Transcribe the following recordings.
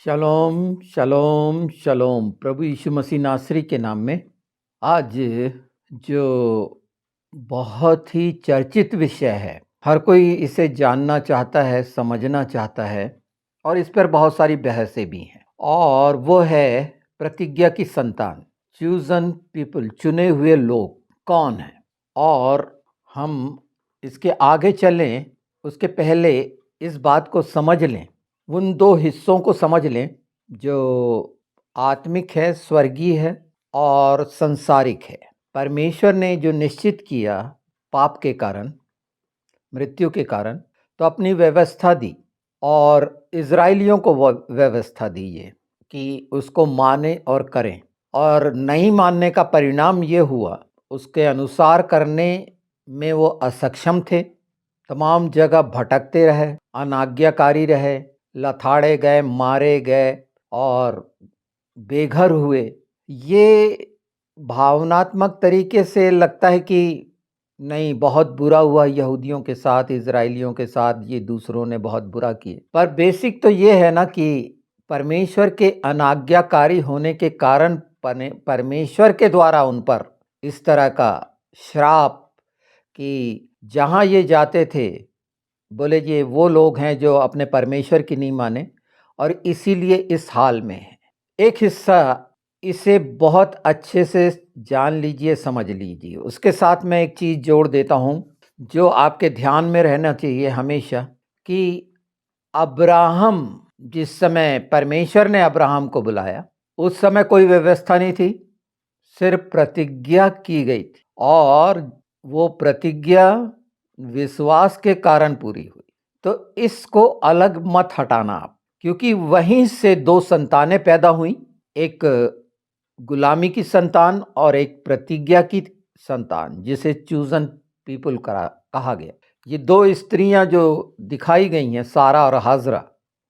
शलोम शलोम शलोम। प्रभु यीशु मसीह नासरी के नाम में आज जो बहुत ही चर्चित विषय है, हर कोई इसे जानना चाहता है, समझना चाहता है और इस पर बहुत सारी बहसें भी हैं, और वो है प्रतिज्ञा की संतान, चूजन पीपल, चुने हुए लोग कौन हैं। और हम इसके आगे चलें उसके पहले इस बात को समझ लें, उन दो हिस्सों को समझ लें जो आत्मिक है, स्वर्गीय है और संसारिक है। परमेश्वर ने जो निश्चित किया पाप के कारण, मृत्यु के कारण, तो अपनी व्यवस्था दी और इजराइलियों को वो व्यवस्था दी ये कि उसको माने और करें, और नहीं मानने का परिणाम ये हुआ उसके अनुसार करने में वो असक्षम थे, तमाम जगह भटकते रहे, अनाज्ञाकारी रहे, लथाड़े गए, मारे गए और बेघर हुए। ये भावनात्मक तरीके से लगता है कि नहीं, बहुत बुरा हुआ यहूदियों के साथ, इजराइलियों के साथ, ये दूसरों ने बहुत बुरा किए। पर बेसिक तो ये है ना कि परमेश्वर के अनाज्ञाकारी होने के कारण परमेश्वर के द्वारा उन पर इस तरह का श्राप कि जहाँ ये जाते थे, बोले ये वो लोग हैं जो अपने परमेश्वर की नहीं माने और इसीलिए इस हाल में है। एक हिस्सा इसे बहुत अच्छे से जान लीजिए, समझ लीजिए। उसके साथ मैं एक चीज़ जोड़ देता हूँ जो आपके ध्यान में रहना चाहिए हमेशा, कि अब्राहम, जिस समय परमेश्वर ने अब्राहम को बुलाया, उस समय कोई व्यवस्था नहीं थी, सिर्फ प्रतिज्ञा की गई थी और वो प्रतिज्ञा विश्वास के कारण पूरी हुई। तो इसको अलग मत हटाना आप, क्योंकि वहीं से दो संतानें पैदा हुई, एक गुलामी की संतान और एक प्रतिज्ञा की संतान, जिसे चूजन पीपल कहा गया। ये दो स्त्रियां जो दिखाई गई हैं, सारा और हाजरा,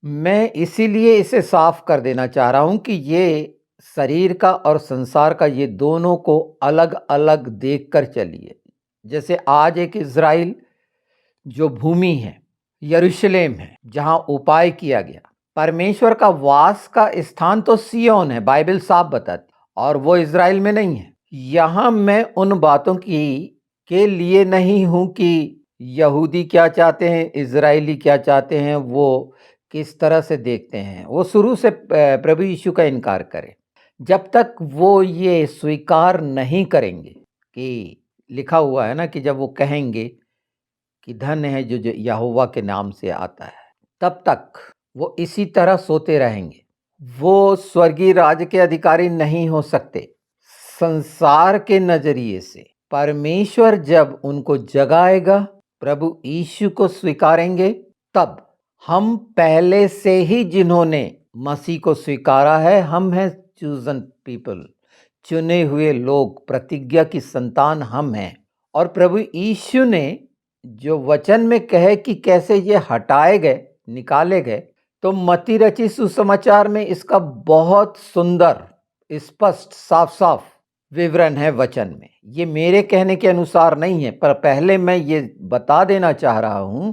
मैं इसीलिए इसे साफ कर देना चाह रहा हूं कि ये शरीर का और संसार का, ये दोनों को अलग अलग देखकर चलिए। जैसे आज एक इज़राइल जो भूमि है, यरूशलेम है, जहां उपाय किया गया, परमेश्वर का वास का स्थान तो सिय्योन है, बाइबल साफ बताती, और वो इज़राइल में नहीं है। यहां मैं उन बातों की के लिए नहीं हूं कि यहूदी क्या चाहते हैं, इज़राइली क्या चाहते हैं, वो किस तरह से देखते हैं। वो शुरू से प्रभु यीशु का इनकार करें, जब तक वो ये स्वीकार नहीं करेंगे कि लिखा हुआ है ना कि जब वो कहेंगे कि धन्य है जो यहोवा के नाम से आता है, तब तक वो इसी तरह सोते रहेंगे। वो स्वर्गीय राज्य के अधिकारी नहीं हो सकते। संसार के नजरिए से परमेश्वर जब उनको जगाएगा, प्रभु यीशु को स्वीकारेंगे, तब हम पहले से ही जिन्होंने मसीह को स्वीकारा है, हम हैं चूजन पीपल, चुने हुए लोग, प्रतिज्ञा की संतान हम हैं। और प्रभु यीशु ने जो वचन में कहे कि कैसे ये हटाए गए, निकाले गए, तो मती रची सुसमाचार में इसका बहुत सुंदर, स्पष्ट, साफ साफ विवरण है वचन में। ये मेरे कहने के अनुसार नहीं है, पर पहले मैं ये बता देना चाह रहा हूं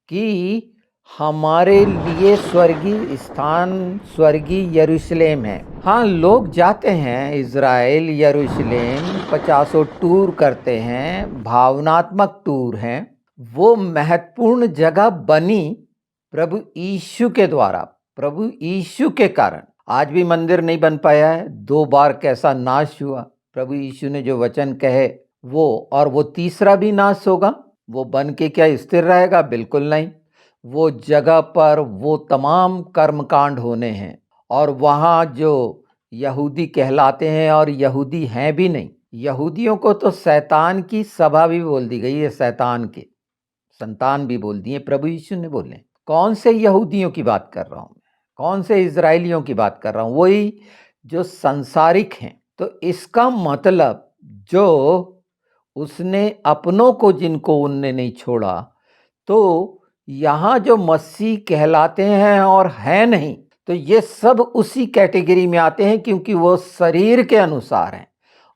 कि हमारे लिए स्वर्गीय स्थान, स्वर्गीय यरूशलेम है। हाँ, लोग जाते हैं इज़राइल, यरूशलेम, 50 टूर करते हैं, भावनात्मक टूर हैं। वो महत्वपूर्ण जगह बनी प्रभु यीशु के द्वारा, प्रभु यीशु के कारण। आज भी मंदिर नहीं बन पाया है, 2 बार कैसा नाश हुआ। प्रभु यीशु ने जो वचन कहे वो, और वो तीसरा भी नाश होगा। वो बन के क्या स्थिर रहेगा? बिल्कुल नहीं। वो जगह पर वो तमाम कर्मकांड होने हैं, और वहाँ जो यहूदी कहलाते हैं और यहूदी हैं भी नहीं, यहूदियों को तो शैतान की सभा भी बोल दी गई है, शैतान के संतान भी बोल दिए, प्रभु यीशु ने बोले। कौन से यहूदियों की बात कर रहा हूँ मैं? कौन से इजराइलियों की बात कर रहा हूँ? वही जो संसारिक हैं। तो इसका मतलब जो उसने अपनों को, जिनको उनने नहीं छोड़ा, तो यहाँ जो मसीह कहलाते हैं और हैं नहीं, तो ये सब उसी कैटेगरी में आते हैं, क्योंकि वो शरीर के अनुसार हैं,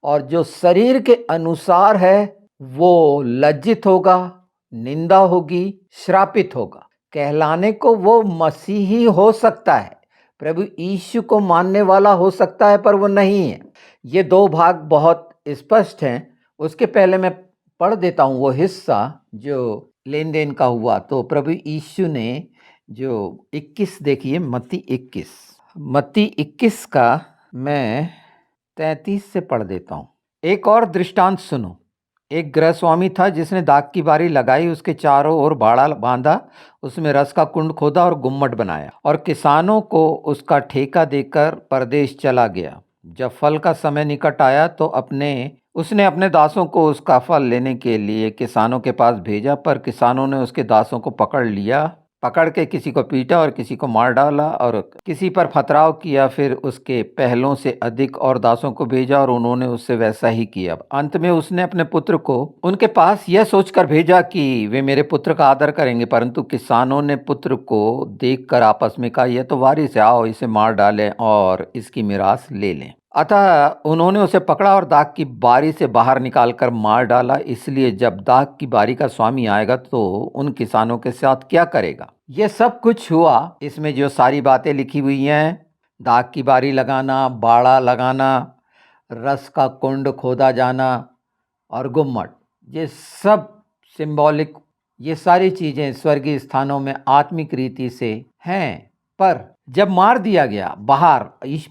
और जो शरीर के अनुसार है वो लज्जित होगा, निंदा होगी, श्रापित होगा। कहलाने को वो मसीही हो सकता है, प्रभु यीशु को मानने वाला हो सकता है पर वो नहीं है। ये दो भाग बहुत स्पष्ट हैं। उसके पहले मैं पढ़ देता हूँ वो हिस्सा जो लेन देन का हुआ। तो प्रभु यीशु ने जो 21 देखिए, मत्ती 21 का मैं 33 से पढ़ देता हूँ। एक और दृष्टांत सुनो। एक गृहस्वामी था जिसने दाख की बारी लगाई, उसके चारों ओर बाड़ा बांधा, उसमें रस का कुंड खोदा और गुम्मट बनाया और किसानों को उसका ठेका देकर परदेश चला गया। जब फल का समय निकट आया तो उसने अपने दासों को उसका फल लेने के लिए किसानों के पास भेजा, पर किसानों ने उसके दासों को पकड़ के किसी को पीटा और किसी को मार डाला और किसी पर पथराव किया। फिर उसके पहलों से अधिक और दासों को भेजा और उन्होंने उससे वैसा ही किया। अंत में उसने अपने पुत्र को उनके पास यह सोचकर भेजा कि वे मेरे पुत्र का आदर करेंगे, परंतु किसानों ने पुत्र को देखकर आपस में कहा, यह तो वारिस है, आओ इसे मार डालें और इसकी मिरास ले लें। अतः उन्होंने उसे पकड़ा और दाख की बारी से बाहर निकालकर मार डाला। इसलिए जब दाख की बारी का स्वामी आएगा तो उन किसानों के साथ क्या करेगा? ये सब कुछ हुआ। इसमें जो सारी बातें लिखी हुई हैं, दाख की बारी लगाना, बाड़ा लगाना, रस का कुंड खोदा जाना और गुम्मट, ये सब सिंबॉलिक, ये सारी चीजें स्वर्गीय स्थानों में आत्मिक रीति से हैं। पर जब मार दिया गया बाहर,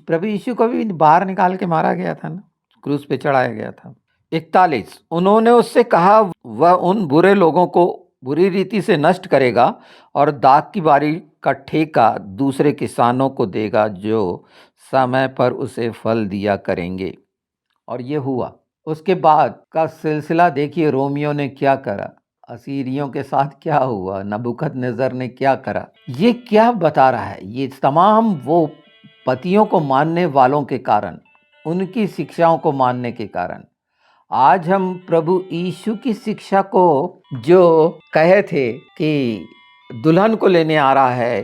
प्रभु यीशु को भी बाहर निकाल के मारा गया था ना, क्रूस पे चढ़ाया गया था। 41, उन्होंने उससे कहा, वह उन बुरे लोगों को बुरी रीति से नष्ट करेगा और दाख की बारी का ठेका दूसरे किसानों को देगा जो समय पर उसे फल दिया करेंगे। और ये हुआ। उसके बाद का सिलसिला देखिए, रोमियो ने क्या करा, असीरियों के साथ क्या हुआ, नबूकदनेस्सर ने क्या करा। ये क्या बता रहा है? ये तमाम वो पतियों को मानने वालों के कारण, उनकी शिक्षाओं को मानने के कारण आज हम प्रभु यीशु की शिक्षा को जो कहे थे कि दुल्हन को लेने आ रहा है,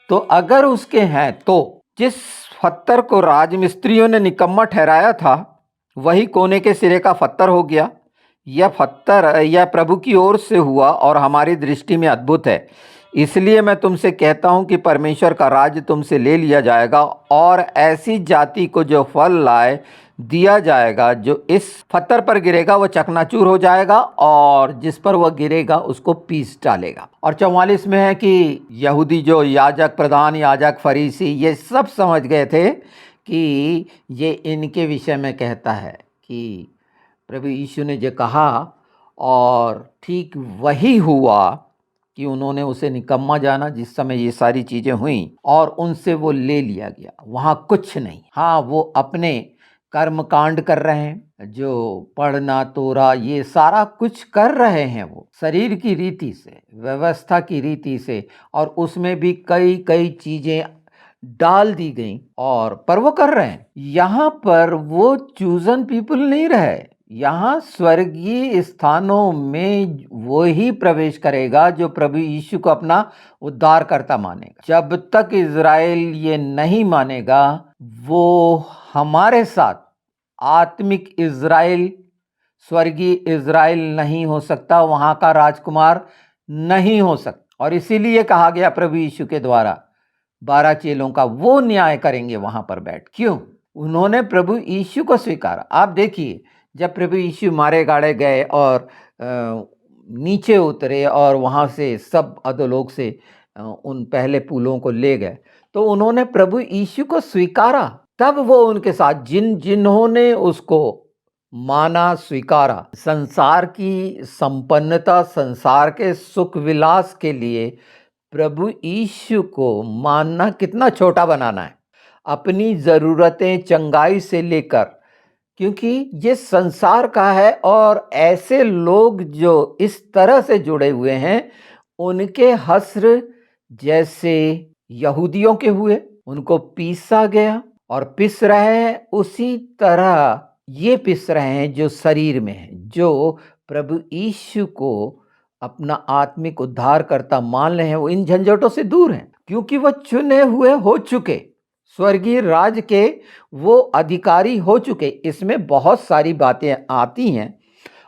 तो अगर उसके हैं तो जिस पत्थर को राजमिस्त्रियों ने निकम्मा ठहराया था वही कोने के सिरे का पत्थर हो गया। यह पत्थर यह प्रभु की ओर से हुआ और हमारी दृष्टि में अद्भुत है। इसलिए मैं तुमसे कहता हूं कि परमेश्वर का राज्य तुमसे ले लिया जाएगा और ऐसी जाति को जो फल लाए दिया जाएगा। जो इस पत्थर पर गिरेगा वह चकनाचूर हो जाएगा और जिस पर वह गिरेगा उसको पीस डालेगा। और 44 में है कि यहूदी जो याजक, प्रधान याजक, फरीसी, ये सब समझ गए थे कि ये इनके विषय में कहता है कि प्रभु यीशु ने जो कहा, और ठीक वही हुआ कि उन्होंने उसे निकम्मा जाना जिस समय ये सारी चीज़ें हुई और उनसे वो ले लिया गया। वहाँ कुछ नहीं। हाँ, वो अपने कर्म कांड कर रहे हैं, जो पढ़ना तोरा ये सारा कुछ कर रहे हैं, वो शरीर की रीति से, व्यवस्था की रीति से, और उसमें भी कई कई चीज़ें डाल दी गई और पर वो कर रहे हैं। यहाँ पर वो चूजन पीपल नहीं रहे। यहाँ स्वर्गीय स्थानों में वो ही प्रवेश करेगा जो प्रभु यीशु को अपना उद्धारकर्ता मानेगा। जब तक इज़राइल ये नहीं मानेगा, वो हमारे साथ आत्मिक इज़राइल, स्वर्गीय इज़राइल नहीं हो सकता, वहाँ का राजकुमार नहीं हो सकता। और इसीलिए कहा गया प्रभु यीशु के द्वारा 12 चेलों का वो न्याय करेंगे वहां पर बैठ। क्यों? उन्होंने प्रभु यीशु को स्वीकारा। आप देखिए, जब प्रभु यीशु मारे गाड़े गए और नीचे उतरे और वहां से सब अधोलोक से उन पहले पुलों को ले गए, तो उन्होंने प्रभु यीशु को स्वीकारा। तब वो उनके साथ जिन्होंने उसको माना, स्वीकारा, संसार की संपन्नता, संसार के सुख विलास के लिए प्रभु यीशु को मानना कितना छोटा बनाना है, अपनी ज़रूरतें चंगाई से लेकर, क्योंकि ये संसार का है। और ऐसे लोग जो इस तरह से जुड़े हुए हैं, उनके हस्र जैसे यहूदियों के हुए, उनको पीसा गया और पिस रहे हैं, उसी तरह ये पिस रहे हैं जो शरीर में है, जो प्रभु यीशु को अपना आत्मिक उद्धारकर्ता मान रहे हैं। वो इन झंझटों से दूर हैं, क्योंकि वो चुने हुए हो चुके, स्वर्गीय राज के वो अधिकारी हो चुके। इसमें बहुत सारी बातें आती हैं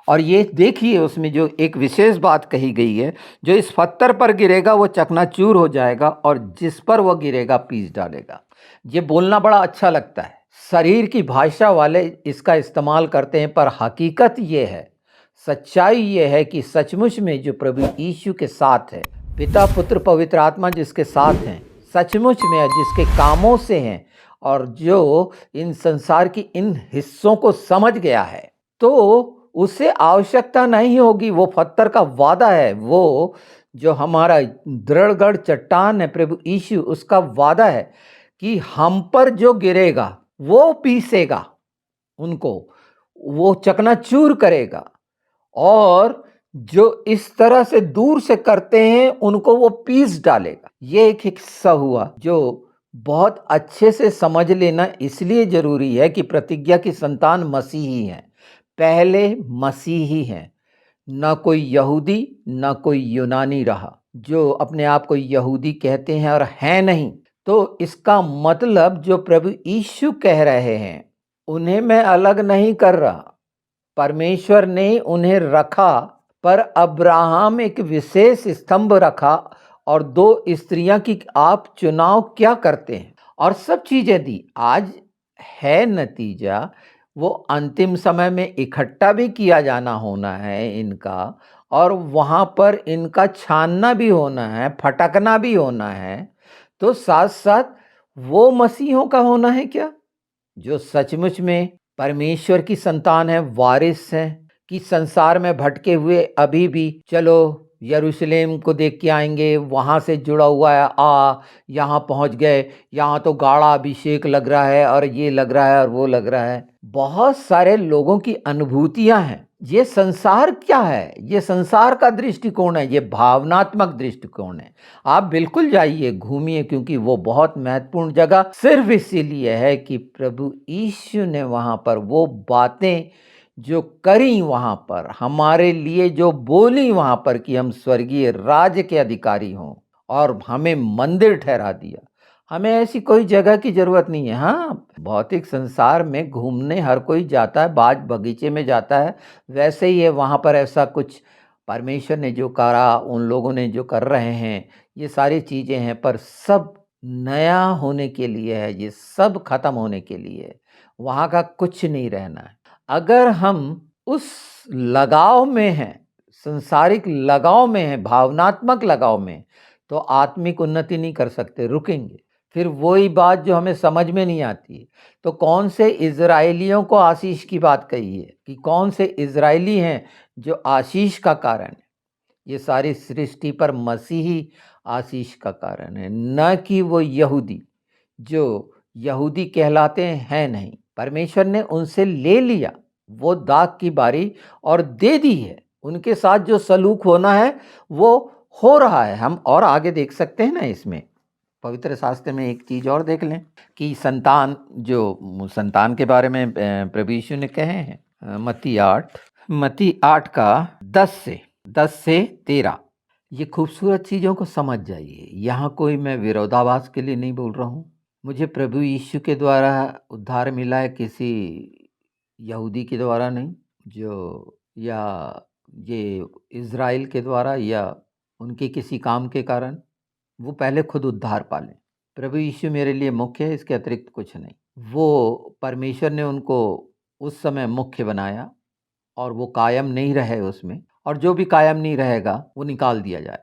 और ये देखिए, उसमें जो एक विशेष बात कही गई है, जो इस पत्थर पर गिरेगा वो चकनाचूर हो जाएगा और जिस पर वो गिरेगा पीस डालेगा। ये बोलना बड़ा अच्छा लगता है, शरीर की भाषा वाले इसका इस्तेमाल करते हैं, पर हकीकत ये है, सच्चाई ये है कि सचमुच में जो प्रभु यीशु के साथ है, पिता पुत्र पवित्र आत्मा जिसके साथ हैं, सचमुच में है, जिसके कामों से हैं और जो इन संसार की इन हिस्सों को समझ गया है, तो उसे आवश्यकता नहीं होगी। वो पत्थर का वादा है, वो जो हमारा दृढ़गढ़ चट्टान है प्रभु यीशु, उसका वादा है कि हम पर जो गिरेगा वो पीसेगा उनको, वो चकनाचूर करेगा, और जो इस तरह से दूर से करते हैं उनको वो पीस डालेगा। ये एक हिस्सा हुआ जो बहुत अच्छे से समझ लेना इसलिए जरूरी है कि प्रतिज्ञा की संतान मसीही हैं, पहले मसीही हैं, ना कोई यहूदी ना कोई यूनानी रहा। जो अपने आप को यहूदी कहते हैं और हैं नहीं, तो इसका मतलब जो प्रभु यीशु कह रहे हैं उन्हें मैं अलग नहीं कर रहा, परमेश्वर ने उन्हें रखा, पर अब्राहम एक विशेष स्तंभ रखा और दो स्त्रियां की आप चुनाव क्या करते हैं और सब चीजें दी। आज है नतीजा, वो अंतिम समय में इकट्ठा भी किया जाना होना है इनका, और वहां पर इनका छानना भी होना है, फटकना भी होना है। तो साथ साथ वो मसीहों का होना है क्या, जो सचमुच में परमेश्वर की संतान है, वारिस है, कि संसार में भटके हुए अभी भी चलो यरूशलेम को देख के आएंगे, वहां से जुड़ा हुआ है, यहाँ पहुंच गए, यहाँ तो गाढ़ा अभिषेक लग रहा है और ये लग रहा है और वो लग रहा है। बहुत सारे लोगों की अनुभूतियां हैं। ये संसार क्या है, ये संसार का दृष्टिकोण है, ये भावनात्मक दृष्टिकोण है। आप बिल्कुल जाइए, घूमिए, क्योंकि वो बहुत महत्वपूर्ण जगह सिर्फ इसीलिए है कि प्रभु यीशु ने वहां पर वो बातें जो करी, वहां पर हमारे लिए जो बोली, वहां पर कि हम स्वर्गीय राज्य के अधिकारी हों, और हमें मंदिर ठहरा दिया। हमें ऐसी कोई जगह की जरूरत नहीं है। हाँ, भौतिक संसार में घूमने हर कोई जाता है, बाग बगीचे में जाता है, वैसे ही है वहाँ पर ऐसा कुछ परमेश्वर ने जो करा, उन लोगों ने जो कर रहे हैं, ये सारी चीज़ें हैं, पर सब नया होने के लिए है, ये सब खत्म होने के लिए है, वहाँ का कुछ नहीं रहना है। अगर हम उस लगाव में हैं, संसारिक लगाव में हैं, भावनात्मक लगाव में, तो आत्मिक उन्नति नहीं कर सकते, रुकेंगे। फिर वही बात जो हमें समझ में नहीं आती है। तो कौन से इजराइलियों को आशीष की बात कही है, कि कौन से इजराइली हैं जो आशीष का कारण है। ये सारी सृष्टि पर मसीही आशीष का कारण है, न कि वो यहूदी जो यहूदी कहलाते हैं नहीं। परमेश्वर ने उनसे ले लिया वो दाग की बारी और दे दी है। उनके साथ जो सलूक होना है वो हो रहा है। हम और आगे देख सकते हैं ना, इसमें पवित्र शास्त्र में एक चीज और देख लें कि संतान, जो संतान के बारे में प्रभु यीशु ने कहे हैं, मत्ती 8 का 10 से 13। ये खूबसूरत चीजों को समझ जाइए। यहाँ कोई मैं विरोधाभास के लिए नहीं बोल रहा हूँ। मुझे प्रभु यीशु के द्वारा उद्धार मिला है, किसी यहूदी के द्वारा नहीं, जो या ये इज़राइल के द्वारा या उनके किसी काम के कारण। वो पहले खुद उद्धार पालें। प्रभु यीशु मेरे लिए मुख्य है, इसके अतिरिक्त कुछ नहीं। वो परमेश्वर ने उनको उस समय मुख्य बनाया और वो कायम नहीं रहे उसमें, और जो भी कायम नहीं रहेगा वो निकाल दिया जाएगा।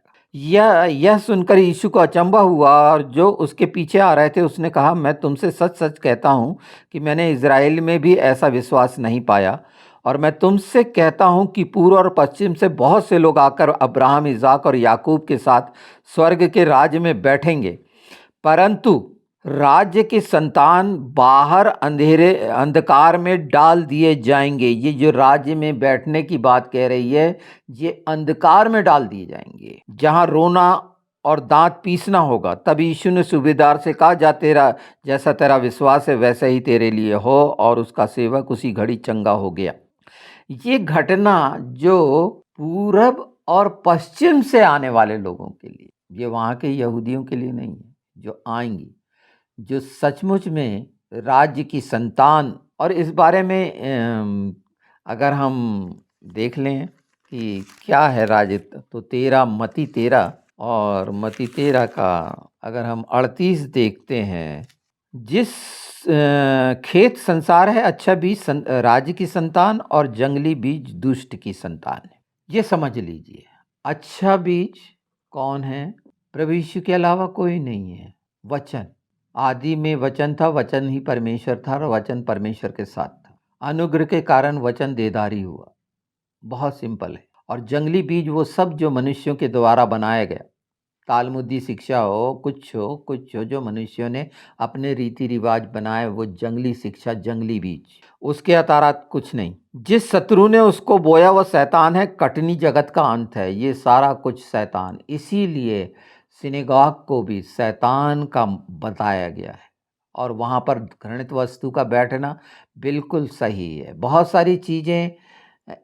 यह सुनकर यीशु को अचंभा हुआ, और जो उसके पीछे आ रहे थे उसने कहा, मैं तुमसे सच सच कहता हूँ कि मैंने इज़राइल में भी ऐसा विश्वास नहीं पाया। और मैं तुमसे कहता हूँ कि पूर्व और पश्चिम से बहुत से लोग आकर अब्राहम, इसहाक और याकूब के साथ स्वर्ग के राज्य में बैठेंगे, परंतु राज्य की संतान बाहर अंधकार में डाल दिए जाएंगे। ये जो राज्य में बैठने की बात कह रही है, ये अंधकार में डाल दिए जाएंगे, जहां रोना और दांत पीसना होगा। तब यीशु ने सूबेदार से कहा, जा तेरा जैसा तेरा विश्वास है वैसा ही तेरे लिए हो, और उसका सेवक उसी घड़ी चंगा हो गया। ये घटना जो पूरब और पश्चिम से आने वाले लोगों के लिए, ये वहाँ के यहूदियों के लिए नहीं है, जो आएंगी, जो सचमुच में राज्य की संतान। और इस बारे में अगर हम देख लें कि क्या है राज्य, तो मत्ती 13 का अगर हम 38 देखते हैं, जिस खेत संसार है, अच्छा बीज राज्य की संतान और जंगली बीज दुष्ट की संतान है। ये समझ लीजिए। अच्छा बीज कौन है? प्रभु यीशु के अलावा कोई नहीं है। वचन, आदि में वचन था, वचन ही परमेश्वर था और वचन परमेश्वर के साथ था। अनुग्रह के कारण वचन देहधारी हुआ। बहुत सिंपल है। और जंगली बीज वो सब जो मनुष्यों के द्वारा बनाया गया, तालमुदी शिक्षा हो, कुछ हो, जो मनुष्यों ने अपने रीति रिवाज बनाए, वो जंगली शिक्षा, जंगली बीज, उसके अतारात कुछ नहीं। जिस शत्रु ने उसको बोया वो शैतान है, कटनी जगत का अंत है। ये सारा कुछ शैतान, इसीलिए सिनेगॉग को भी शैतान का बताया गया है। और वहाँ पर घृणित वस्तु का बैठना बिल्कुल सही है। बहुत सारी चीज़ें,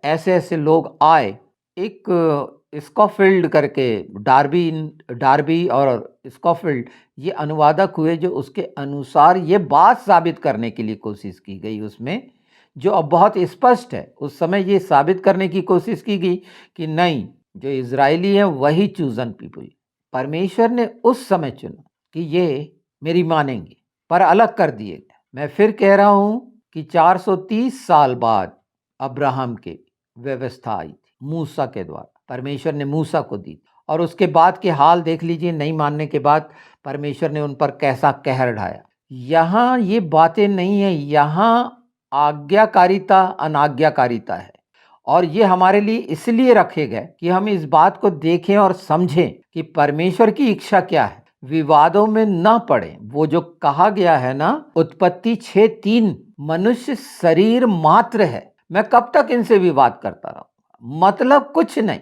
ऐसे ऐसे लोग आए, एक स्कॉफिल्ड करके, डार्बी और स्कॉफिल्ड, ये अनुवादक हुए जो उसके अनुसार ये बात साबित करने के लिए कोशिश की गई उसमें, जो अब बहुत स्पष्ट है। उस समय ये साबित करने की कोशिश की गई कि नहीं, जो इजरायली है वही चूजन पीपल। परमेश्वर ने उस समय चुना कि ये मेरी मानेंगे, पर अलग कर दिए गए। मैं फिर कह रहा हूं कि 430 साल बाद अब्राहम के व्यवस्था आई थी मूसा के द्वारा, परमेश्वर ने मूसा को दी। और उसके बाद के हाल देख लीजिए, नहीं मानने के बाद परमेश्वर ने उन पर कैसा कहर ढाया। यहाँ ये बातें नहीं है, यहाँ आज्ञाकारिता अनाज्ञाकारिता है। और ये हमारे लिए इसलिए रखे गए कि हम इस बात को देखें और समझें कि परमेश्वर की इच्छा क्या है, विवादों में ना पड़े। वो जो कहा गया है ना, उत्पत्ति 6:3, मनुष्य शरीर मात्र है, मैं कब तक इनसे विवाद करता रहूं, मतलब कुछ नहीं,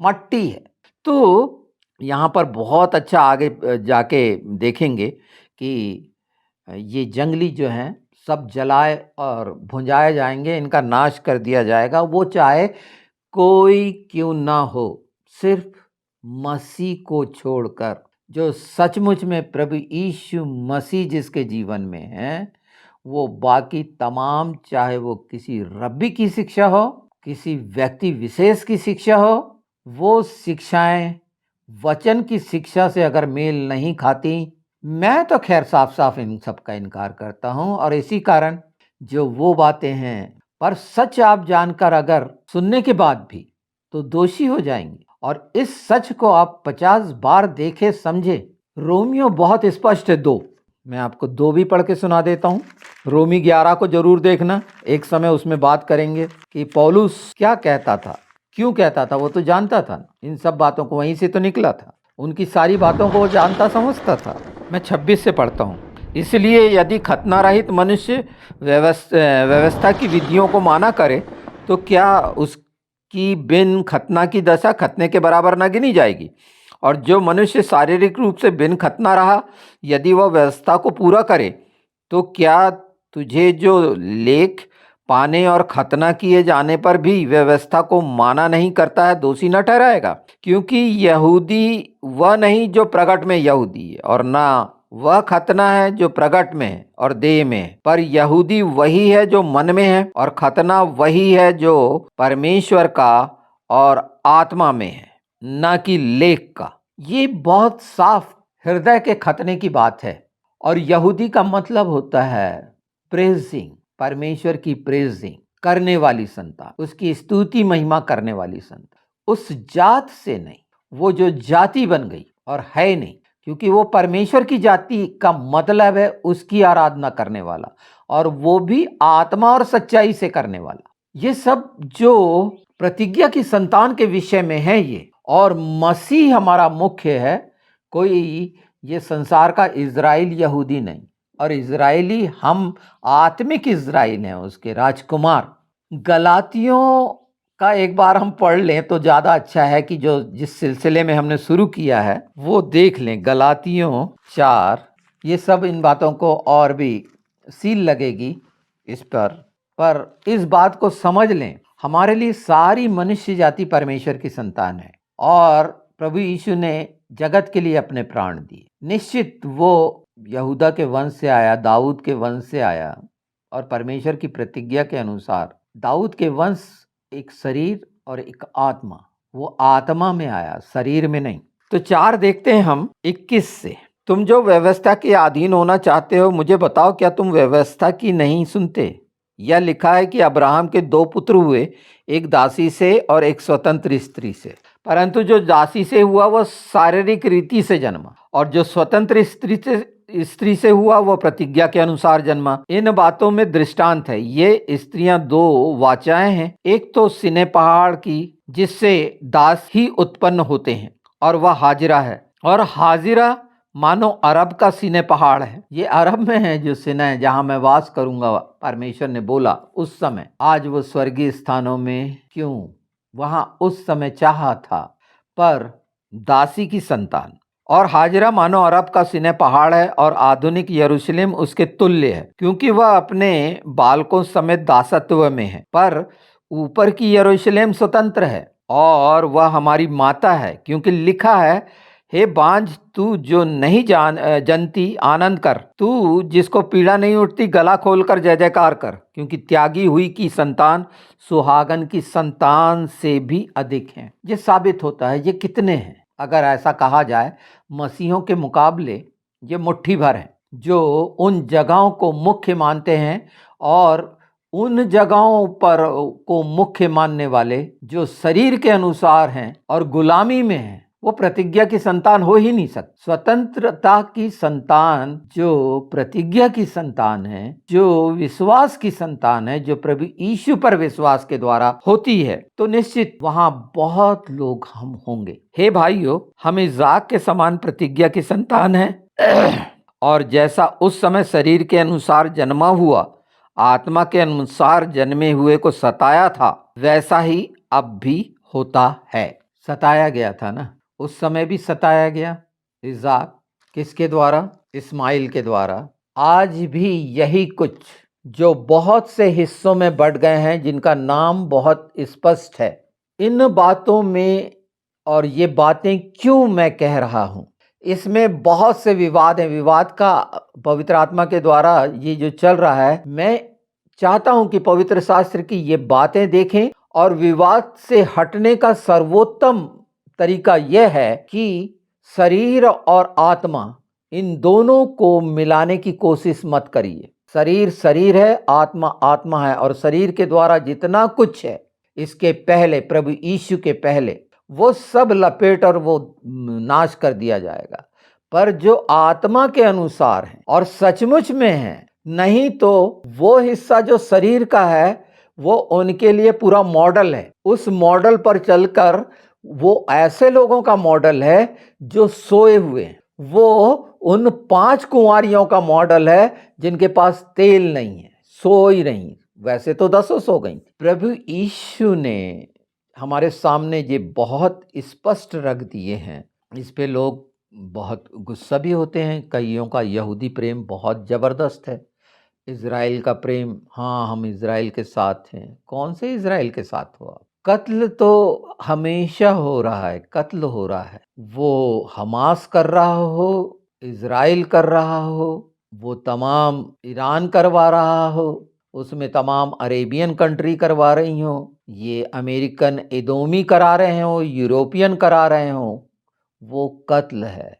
मट्टी है। तो यहाँ पर बहुत अच्छा आगे जाके देखेंगे कि ये जंगली जो हैं सब जलाए और भुंजाए जाएंगे, इनका नाश कर दिया जाएगा, वो चाहे कोई क्यों ना हो, सिर्फ मसीह को छोड़कर। जो सचमुच में प्रभु यीशु मसीह जिसके जीवन में है, वो बाकी तमाम, चाहे वो किसी रब्बी की शिक्षा हो, किसी व्यक्ति विशेष की शिक्षा हो, वो शिक्षाएं वचन की शिक्षा से अगर मेल नहीं खाती, मैं तो खैर साफ साफ इन सब का इनकार करता हूं। और इसी कारण जो वो बातें हैं, पर सच आप जानकर अगर सुनने के बाद भी तो दोषी हो जाएंगे। और इस सच को आप 50 बार देखे समझे। रोमियो बहुत स्पष्ट है, 2, मैं आपको 2 भी पढ़ के सुना देता हूं। रोमी 11 को जरूर देखना, एक समय उसमें बात करेंगे कि पौलुस क्या कहता था, क्यों कहता था। वो तो जानता था इन सब बातों को, वहीं से तो निकला था, उनकी सारी बातों को वो जानता समझता था। मैं 26 से पढ़ता हूँ। इसलिए यदि खतना रहित मनुष्य व्यवस्था की विधियों को माना करे, तो क्या उसकी बिन खतना की दशा खतने के बराबर न गिनी जाएगी? और जो मनुष्य शारीरिक रूप से बिन खतना रहा, यदि वह व्यवस्था को पूरा करे, तो क्या तुझे जो लेख पाने और खतना किए जाने पर भी व्यवस्था को माना नहीं करता है, दोषी न ठहराएगा? क्योंकि यहूदी वह नहीं जो प्रगट में यहूदी है, और ना वह खतना है जो प्रगट में है और देह में है, पर यहूदी वही है जो मन में है, और खतना वही है जो परमेश्वर का और आत्मा में है, न कि लेख का। ये बहुत साफ हृदय के खतने की बात है। और यहूदी का मतलब होता है प्रेजिंग, परमेश्वर की प्रेजिंग करने वाली संतान, उसकी स्तुति महिमा करने वाली संतान। उस जात से नहीं, वो जो जाति बन गई और है नहीं, क्योंकि वो परमेश्वर की जाति का मतलब है उसकी आराधना करने वाला, और वो भी आत्मा और सच्चाई से करने वाला। ये सब जो प्रतिज्ञा की संतान के विषय में है ये। और मसीह हमारा मुख्य है, कोई ये संसार का इजराइल यहूदी नहीं। और इजरायली हम आत्मिक इजराइल हैं, उसके राजकुमार। गलातियों का एक बार हम पढ़ लें तो ज़्यादा अच्छा है, कि जो जिस सिलसिले में हमने शुरू किया है वो देख लें। गलातियों 4, ये सब इन बातों को और भी सील लगेगी इस पर इस बात को समझ लें, हमारे लिए सारी मनुष्य जाति परमेश्वर की संतान है, और प्रभु यीशु ने जगत के लिए अपने प्राण दिए। निश्चित वो यहूदा के वंश से आया, दाऊद के वंश से आया, और परमेश्वर की प्रतिज्ञा के अनुसार दाऊद के वंश एक शरीर और एक आत्मा, वो आत्मा में आया, शरीर में नहीं। तो 4 देखते हैं हम 21 से। तुम जो व्यवस्था के अधीन होना चाहते हो, मुझे बताओ, क्या तुम व्यवस्था की नहीं सुनते? यह लिखा है कि अब्राहम के 2 पुत्र हुए, एक दासी से और एक स्वतंत्र स्त्री से। परंतु जो दासी से हुआ वह शारीरिक रीति से जन्मा, और जो स्वतंत्र स्त्री से हुआ वह प्रतिज्ञा के अनुसार जन्मा। इन बातों में दृष्टांत है। ये स्त्रियां 2 वाचाएं हैं। एक तो सिने पहाड़ की, जिससे दास ही उत्पन्न होते हैं, और वह हाजिरा है। और हाजिरा मानो अरब का सीने पहाड़ है। ये अरब में है जो सिने है, जहां मैं वास करूंगा, परमेश्वर ने बोला उस समय। आज वो स्वर्गीय स्थानों में क्यों? वहां उस समय चाहा था, पर दासी की संतान। और हाजिरा मानो अरब का सिने पहाड़ है, और आधुनिक यरूशलेम उसके तुल्य है, क्योंकि वह अपने बालकों समेत दासत्व में है। पर ऊपर की यरूशलेम स्वतंत्र है, और वह हमारी माता है, क्योंकि लिखा है, हे बांझ, तू जो नहीं जानती, आनंद कर, तू जिसको पीड़ा नहीं उठती, गला खोलकर जय जयकार कर, क्योंकि त्यागी हुई की संतान सुहागन की संतान से भी अधिक है। ये साबित होता है ये कितने हैं। अगर ऐसा कहा जाए, मसीहों के मुकाबले ये मुट्ठी भर है, जो उन जगहों को मुख्य मानते हैं, और उन जगहों पर को मुख्य मानने वाले जो शरीर के अनुसार हैं और गुलामी में हैं, वो प्रतिज्ञा की संतान हो ही नहीं सकती। स्वतंत्रता की संतान जो प्रतिज्ञा की संतान है, जो विश्वास की संतान है, जो प्रभु यीशु पर विश्वास के द्वारा होती है, तो निश्चित वहां बहुत लोग हम होंगे। हे भाइयों, हम इज़ाक के समान प्रतिज्ञा की संतान हैं। और जैसा उस समय शरीर के अनुसार जन्मा हुआ, आत्मा के अनुसार जन्मे हुए को सताया था, वैसा ही अब भी होता है। सताया गया था ना, उस समय भी सताया गया। इज़ाक किसके द्वारा? इस्माइल के द्वारा। आज भी यही कुछ, जो बहुत से हिस्सों में बढ़ गए हैं, जिनका नाम बहुत स्पष्ट है। इन बातों में, और ये बातें क्यों मैं कह रहा हूं, इसमें बहुत से विवाद हैं। विवाद का पवित्र आत्मा के द्वारा ये जो चल रहा है, मैं चाहता हूं कि पवित्र शास्त्र की ये बातें देखें, और विवाद से हटने का सर्वोत्तम तरीका यह है कि शरीर और आत्मा, इन दोनों को मिलाने की कोशिश मत करिए। शरीर शरीर है, आत्मा आत्मा है, और शरीर के द्वारा जितना कुछ है, इसके पहले, प्रभु यीशु के पहले, वो सब लपेट और वो नाश कर दिया जाएगा। पर जो आत्मा के अनुसार है और सचमुच में है, नहीं तो वो हिस्सा जो शरीर का है, वो उनके लिए पूरा मॉडल है। उस मॉडल पर चलकर, वो ऐसे लोगों का मॉडल है जो सोए हुए हैं। वो उन 5 कुंवारियों का मॉडल है जिनके पास तेल नहीं है, सो ही रही। वैसे तो 10 सो गई। प्रभु यीशु ने हमारे सामने ये बहुत स्पष्ट रख दिए हैं। इस पे लोग बहुत गुस्सा भी होते हैं। कईयों का यहूदी प्रेम बहुत जबरदस्त है, इज़राइल का प्रेम, हाँ हम इज़राइल के साथ हैं। कौन से इज़राइल के साथ हो आप? कत्ल तो हमेशा हो रहा है, कत्ल हो रहा है। वो हमास कर रहा हो, इज़राइल कर रहा हो, वो तमाम ईरान करवा रहा हो, उसमें तमाम अरेबियन कंट्री करवा रही हो, ये अमेरिकन एदोमी करा रहे हो, यूरोपियन करा रहे हो, वो कत्ल है,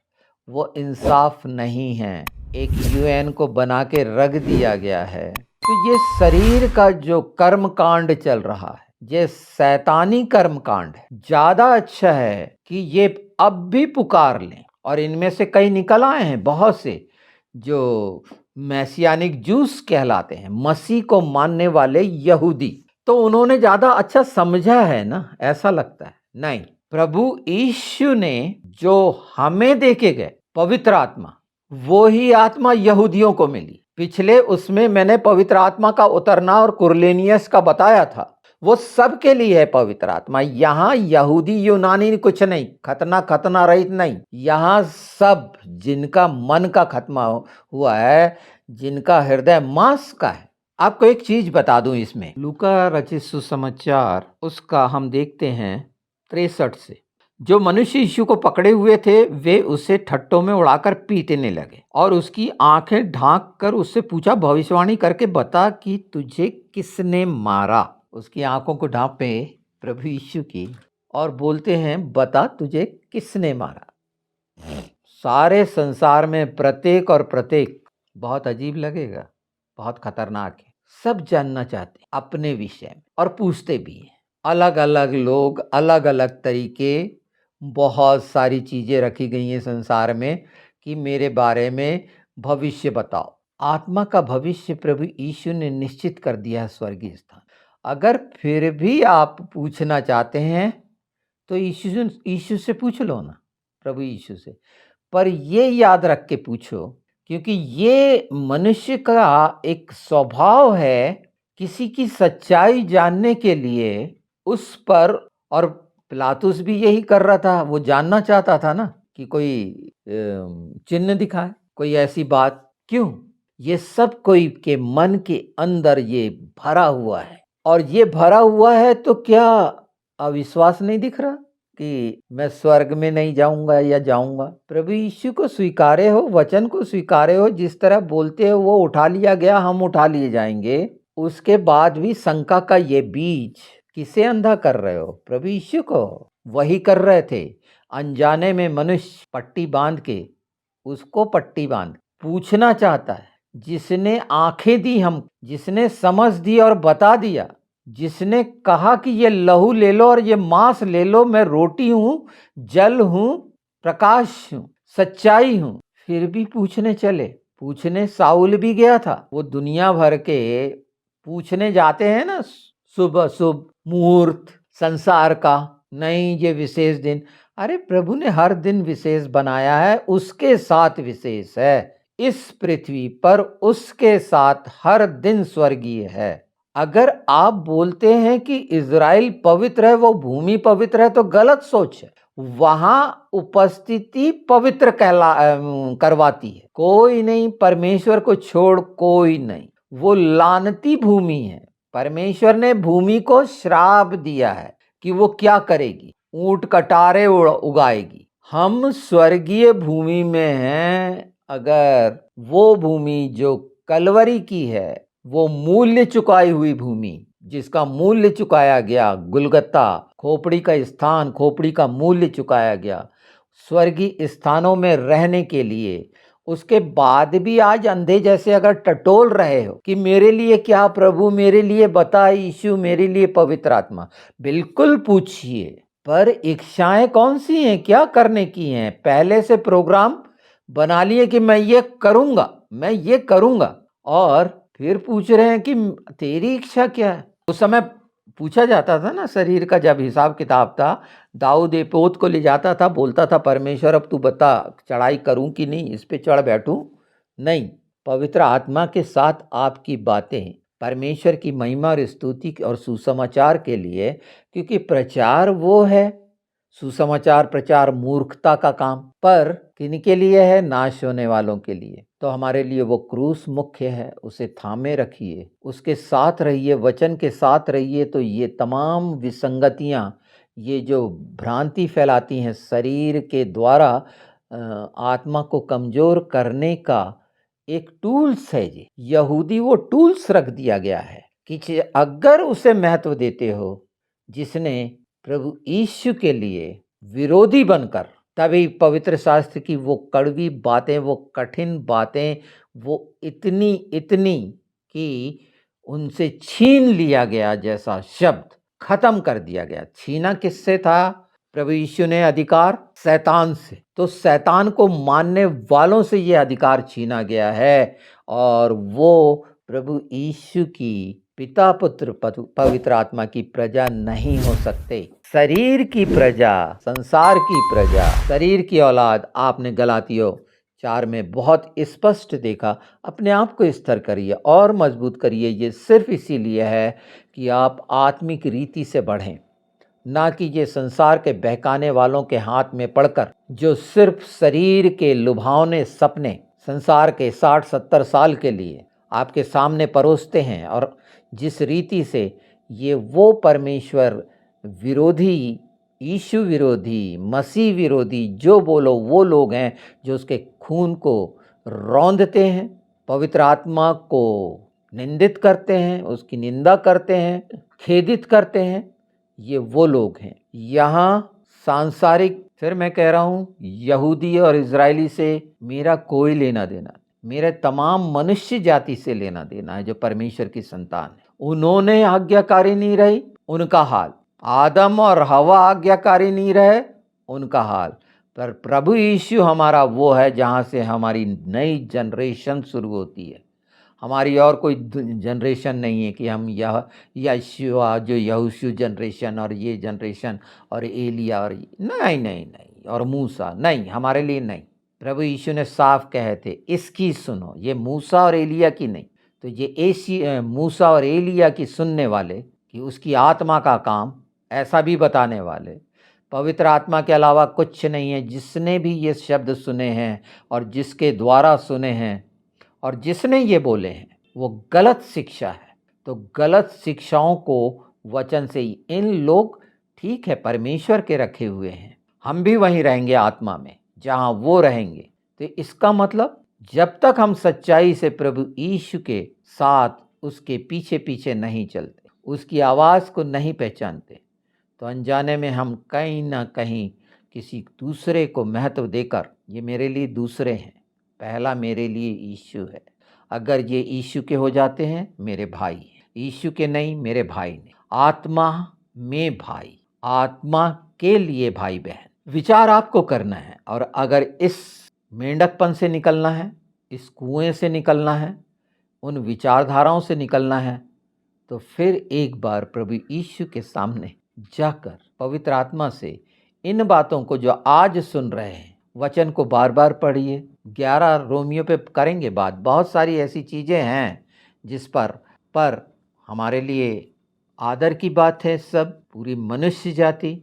वो इंसाफ नहीं है। एक यूएन को बना के रख दिया गया है। तो ये शरीर का जो कर्म कांड चल रहा है, ये शैतानी कर्म कांड है। ज्यादा अच्छा है कि ये अब भी पुकार लें, और इनमें से कई निकल आए हैं, बहुत से जो मैसियानिक जूस कहलाते हैं, मसीह को मानने वाले यहूदी। तो उन्होंने ज्यादा अच्छा समझा है ना, ऐसा लगता है। नहीं, प्रभु यीशु ने जो हमें देके गए पवित्र आत्मा, वो ही आत्मा यहूदियों को मिली। पिछले उसमें मैंने पवित्र आत्मा का उतरना और कुरलेनियस का बताया था। वो सब के लिए है पवित्र आत्मा। यहाँ यहूदी यूनानी कुछ नहीं, खतना खतना रहित नहीं। यहाँ सब जिनका मन का खत्मा हुआ है, जिनका हृदय मांस का है। आपको एक चीज बता दूं, इसमें लूका रचित सुसमाचार, उसका हम देखते हैं 63 से। जो मनुष्य यीशु को पकड़े हुए थे, वे उसे ठट्टों में उड़ाकर पीटने लगे, और उसकी आंखें ढांक कर उससे पूछा, भविष्यवाणी करके बता कि तुझे किसने मारा। उसकी आंखों को ढांपे प्रभु यीशु की, और बोलते हैं, बता तुझे किसने मारा। सारे संसार में प्रत्येक और प्रत्येक बहुत अजीब लगेगा, बहुत खतरनाक है। सब जानना चाहते हैं अपने विषय में और पूछते भी हैं। अलग अलग लोग, अलग अलग तरीके, बहुत सारी चीजें रखी गई हैं संसार में कि मेरे बारे में भविष्य बताओ। आत्मा का भविष्य प्रभु यीशु ने निश्चित कर दिया है, स्वर्गीय स्थान। अगर फिर भी आप पूछना चाहते हैं तो यीशु से पूछ लो ना, प्रभु यीशु से। पर ये याद रख के पूछो, क्योंकि ये मनुष्य का एक स्वभाव है, किसी की सच्चाई जानने के लिए उस पर, और पिलातुस भी यही कर रहा था, वो जानना चाहता था ना कि कोई चिन्ह दिखाए, कोई ऐसी बात। क्यों? ये सब कोई के मन के अंदर ये भरा हुआ है, और ये भरा हुआ है तो क्या अविश्वास नहीं दिख रहा कि मैं स्वर्ग में नहीं जाऊंगा या जाऊंगा? प्रभु यीशु को स्वीकारे हो, वचन को स्वीकारे हो, जिस तरह बोलते हो वो उठा लिया गया, हम उठा लिए जाएंगे, उसके बाद भी शंका का ये बीज किसे अंधा कर रहे हो? प्रभु यीशु को। वही कर रहे थे, अनजाने में मनुष्य पट्टी बांध के, उसको पट्टी बांध पूछना चाहता है। जिसने आंखें दी हम, जिसने समझ दी और बता दिया, जिसने कहा कि ये लहू ले लो और ये मांस ले लो, मैं रोटी हूं, जल हूं, प्रकाश हूं, सच्चाई हूं, फिर भी पूछने चले। पूछने साउल भी गया था। वो दुनिया भर के पूछने जाते हैं ना, सुबह शुभ मुहूर्त संसार का, नहीं ये विशेष दिन। अरे प्रभु ने हर दिन विशेष बनाया है, उसके साथ विशेष है। इस पृथ्वी पर उसके साथ हर दिन स्वर्गीय है। अगर आप बोलते हैं कि इज़राइल पवित्र है, वो भूमि पवित्र है, तो गलत सोच है। वहां उपस्थिति पवित्र करवाती है। कोई नहीं, परमेश्वर को छोड़ कोई नहीं। वो लानती भूमि है। परमेश्वर ने भूमि को श्राप दिया है कि वो क्या करेगी? ऊंट कटारे उगाएगी। हम स्वर्गीय भूमि में हैं। अगर वो भूमि जो कलवरी की है, वो मूल्य चुकाई हुई भूमि, जिसका मूल्य चुकाया गया, गुलगत्ता, खोपड़ी का स्थान, खोपड़ी का मूल्य चुकाया गया, स्वर्गीय स्थानों में रहने के लिए, उसके बाद भी आज अंधे जैसे अगर टटोल रहे हो कि मेरे लिए क्या प्रभु, मेरे लिए बता यीशु, मेरे लिए पवित्र आत्मा, बिल्कुल पूछिए। पर इच्छाएं कौन सी हैं, क्या करने की हैं? पहले से प्रोग्राम बना लिए कि मैं ये करूंगा, मैं ये करूंगा, और फिर पूछ रहे हैं कि तेरी इच्छा क्या है? उस समय पूछा जाता था ना, शरीर का जब हिसाब किताब था, दाऊद एपोत को ले जाता था, बोलता था परमेश्वर अब तू बता, चढ़ाई करूं कि नहीं, इस पे चढ़ बैठूं? नहीं, पवित्र आत्मा के साथ आपकी बातें परमेश्वर की महिमा और स्तुति और सुसमाचार के लिए, क्योंकि प्रचार वो है, सुसमाचार प्रचार मूर्खता का काम, पर किनके लिए है? नाश होने वालों के लिए। तो हमारे लिए वो क्रूस मुख्य है, उसे थामे रखिए, उसके साथ रहिए, वचन के साथ रहिए। तो ये तमाम विसंगतियां, ये जो भ्रांति फैलाती हैं शरीर के द्वारा, आत्मा को कमजोर करने का एक टूल्स है। जी यहूदी वो टूल्स रख दिया गया है कि अगर उसे महत्व देते हो, जिसने प्रभु यीशु के लिए विरोधी बनकर, तभी पवित्र शास्त्र की वो कड़वी बातें, वो कठिन बातें, वो इतनी इतनी कि उनसे छीन लिया गया जैसा शब्द खत्म कर दिया गया। छीना किससे था? प्रभु यीशु ने अधिकार, शैतान से। तो शैतान को मानने वालों से ये अधिकार छीना गया है, और वो प्रभु यीशु की पिता पुत्र पवित्र आत्मा की प्रजा नहीं हो सकते। शरीर की प्रजा, संसार की प्रजा, शरीर की औलाद, आपने गलातियों 4 में बहुत स्पष्ट देखा। अपने आप को स्थिर करिए और मजबूत करिए। ये सिर्फ इसीलिए है कि आप आत्मिक रीति से बढ़ें, ना कि ये संसार के बहकाने वालों के हाथ में पड़कर, जो सिर्फ शरीर के लुभावने सपने संसार के 60-70 साल के लिए आपके सामने परोसते हैं। और जिस रीति से ये वो परमेश्वर विरोधी, यीशु विरोधी, मसीह विरोधी, जो बोलो वो लोग हैं, जो उसके खून को रौंदते हैं, पवित्र आत्मा को निंदित करते हैं, उसकी निंदा करते हैं, खेदित करते हैं, ये वो लोग हैं। यहाँ सांसारिक फिर मैं कह रहा हूँ, यहूदी और इज़राइली से मेरा कोई लेना देना नहीं। मेरे तमाम मनुष्य जाति से लेना देना है जो परमेश्वर की संतान है। उन्होंने आज्ञाकारी नहीं रही, उनका हाल। आदम और हवा आज्ञाकारी नहीं रहे, उनका हाल। पर प्रभु यीशु हमारा वो है जहाँ से हमारी नई जनरेशन शुरू होती है। हमारी और कोई जनरेशन नहीं है कि हम यह यशुआ जो यहोशू जनरेशन और ये जनरेशन और एलिया और नहीं नहीं नहीं और मूसा नहीं, हमारे लिए नहीं। प्रभु यीशु ने साफ कहे थे, इसकी सुनो, ये मूसा और एलिया की नहीं। तो ये मूसा और एलिया की सुनने वाले कि उसकी आत्मा का काम ऐसा भी बताने वाले पवित्र आत्मा के अलावा कुछ नहीं है। जिसने भी ये शब्द सुने हैं और जिसके द्वारा सुने हैं और जिसने ये बोले हैं वो गलत शिक्षा है। तो गलत शिक्षाओं को वचन से ही इन लोग ठीक है परमेश्वर के रखे हुए हैं, हम भी वहीं रहेंगे आत्मा में जहाँ वो रहेंगे। तो इसका मतलब जब तक हम सच्चाई से प्रभु यीशु के साथ उसके पीछे पीछे नहीं चलते, उसकी आवाज़ को नहीं पहचानते, तो अनजाने में हम कहीं ना कहीं किसी दूसरे को महत्व देकर, ये मेरे लिए दूसरे हैं, पहला मेरे लिए यीशु है। अगर ये यीशु के हो जाते हैं मेरे भाई हैं, यीशु के नहीं मेरे भाई नहीं। आत्मा में भाई, आत्मा के लिए भाई बहन। विचार आपको करना है, और अगर इस मेंढकपन से निकलना है, इस कुएं से निकलना है, उन विचारधाराओं से निकलना है, तो फिर एक बार प्रभु यीशु के सामने जाकर पवित्र आत्मा से इन बातों को जो आज सुन रहे हैं, वचन को बार बार पढ़िए। 11 रोमियो पे करेंगे बात, बहुत सारी ऐसी चीज़ें हैं जिस पर हमारे लिए आदर की बात है। सब पूरी मनुष्य जाति,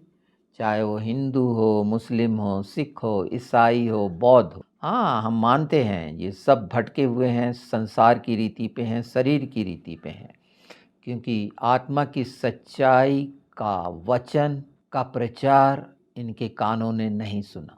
चाहे वो हिंदू हो, मुस्लिम हो, सिख हो, ईसाई हो, बौद्ध हो, हाँ हम मानते हैं ये सब भटके हुए हैं, संसार की रीति पे हैं, शरीर की रीति पे हैं, क्योंकि आत्मा की सच्चाई का वचन का प्रचार इनके कानों ने नहीं सुना।